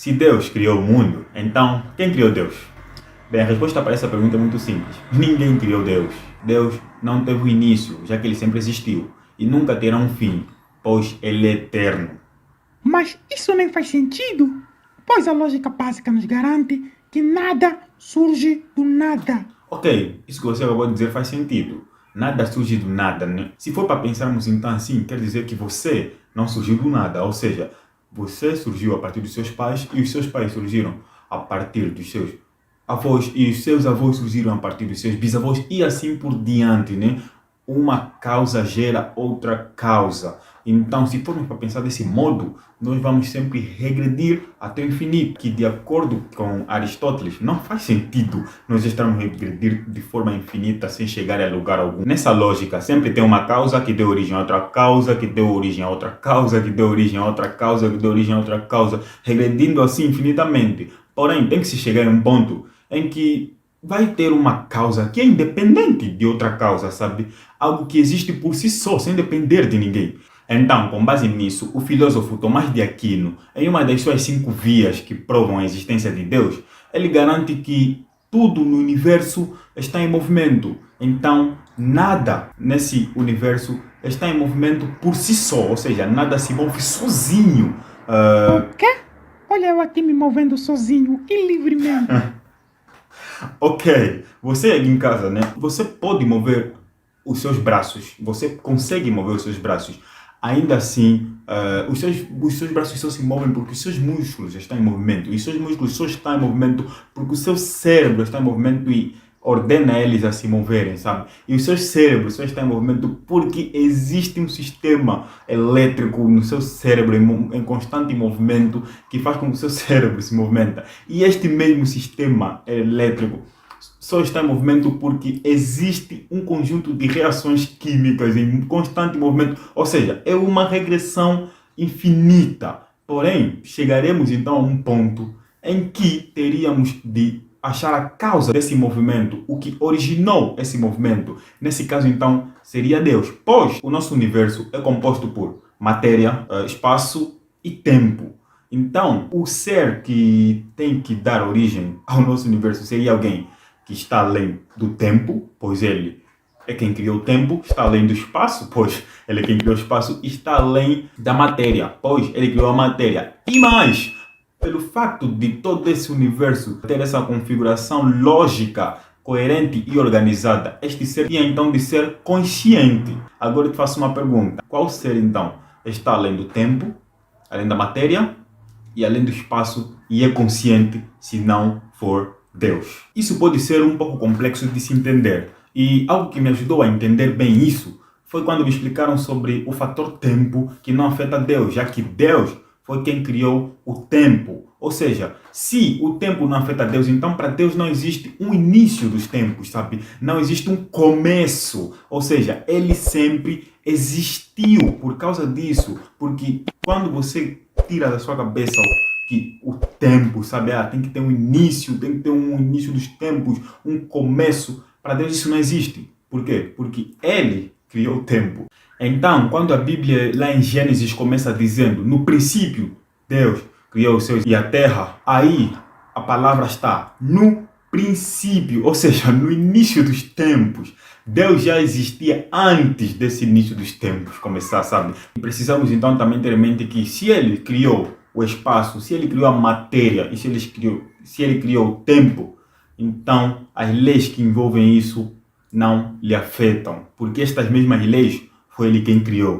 Se Deus criou o mundo, então quem criou Deus? Bem, a resposta para essa pergunta é muito simples. Ninguém criou Deus. Deus não teve um início, já que ele sempre existiu. E nunca terá um fim, pois ele é eterno. Mas isso nem faz sentido, pois a lógica básica nos garante que nada surge do nada. Ok, isso que você acabou de dizer faz sentido. Nada surge do nada, né? Se for para pensarmos então assim, quer dizer que você não surgiu do nada. Ou seja, você surgiu a partir dos seus pais e os seus pais surgiram a partir dos seus avós e os seus avós surgiram a partir dos seus bisavós e assim por diante, né? Uma causa gera outra causa. Então, se formos para pensar desse modo, nós vamos sempre regredir até o infinito, que de acordo com Aristóteles, não faz sentido nós estarmos a regredir de forma infinita sem chegar a lugar algum. Nessa lógica, sempre tem uma causa que deu origem a outra causa, que deu origem a outra causa, que deu origem a outra causa, que deu origem a outra causa, regredindo assim infinitamente. Porém, tem que se chegar a um ponto em que vai ter uma causa que é independente de outra causa, sabe? Algo que existe por si só, sem depender de ninguém. Então, com base nisso, o filósofo Tomás de Aquino, em uma das suas 5 vias que provam a existência de Deus, ele garante que tudo no universo está em movimento. Então, nada nesse universo está em movimento por si só, ou seja, nada se move sozinho. O quê? Olha eu aqui me movendo sozinho e livremente. Ok, você aí em casa, né? Você pode mover os seus braços, você consegue mover os seus braços. Ainda assim, os seus braços só se movem porque os seus músculos estão em movimento. E os seus músculos só estão em movimento porque o seu cérebro está em movimento e ordena eles a se moverem, sabe? E os seus cérebros só estão em movimento porque existe um sistema elétrico no seu cérebro em constante movimento que faz com que o seu cérebro se movimenta. E este mesmo sistema elétrico só está em movimento porque existe um conjunto de reações químicas em constante movimento, ou seja, é uma regressão infinita. Porém, chegaremos então a um ponto em que teríamos de achar a causa desse movimento, o que originou esse movimento. Nesse caso, então, seria Deus, pois o nosso universo é composto por matéria, espaço e tempo. Então, o ser que tem que dar origem ao nosso universo seria alguém que está além do tempo, pois ele é quem criou o tempo, está além do espaço, pois ele é quem criou o espaço, e está além da matéria, pois ele criou a matéria. E mais, pelo fato de todo esse universo ter essa configuração lógica, coerente e organizada, este ser tinha então de ser consciente. Agora eu te faço uma pergunta. Qual ser então está além do tempo, além da matéria e além do espaço e é consciente se não for Deus? Isso pode ser um pouco complexo de se entender. E algo que me ajudou a entender bem isso foi quando me explicaram sobre o fator tempo que não afeta Deus, já que Deus foi quem criou o tempo. Ou seja, se o tempo não afeta Deus, então para Deus não existe um início dos tempos, sabe? Não existe um começo. Ou seja, ele sempre existiu por causa disso. Porque quando você tira da sua cabeça que o tempo, sabe? Tem que ter um início, tem que ter um início dos tempos, um começo. Para Deus isso não existe. Por quê? Porque ele criou o tempo. Então, quando a Bíblia, lá em Gênesis, começa dizendo, no princípio, Deus criou os céus e a terra, aí a palavra está no princípio, ou seja, no início dos tempos. Deus já existia antes desse início dos tempos começar, sabe? E precisamos então também ter em mente que se ele criou o espaço, se ele criou a matéria e se ele criou o tempo, então as leis que envolvem isso não lhe afetam, porque estas mesmas leis foi ele quem criou.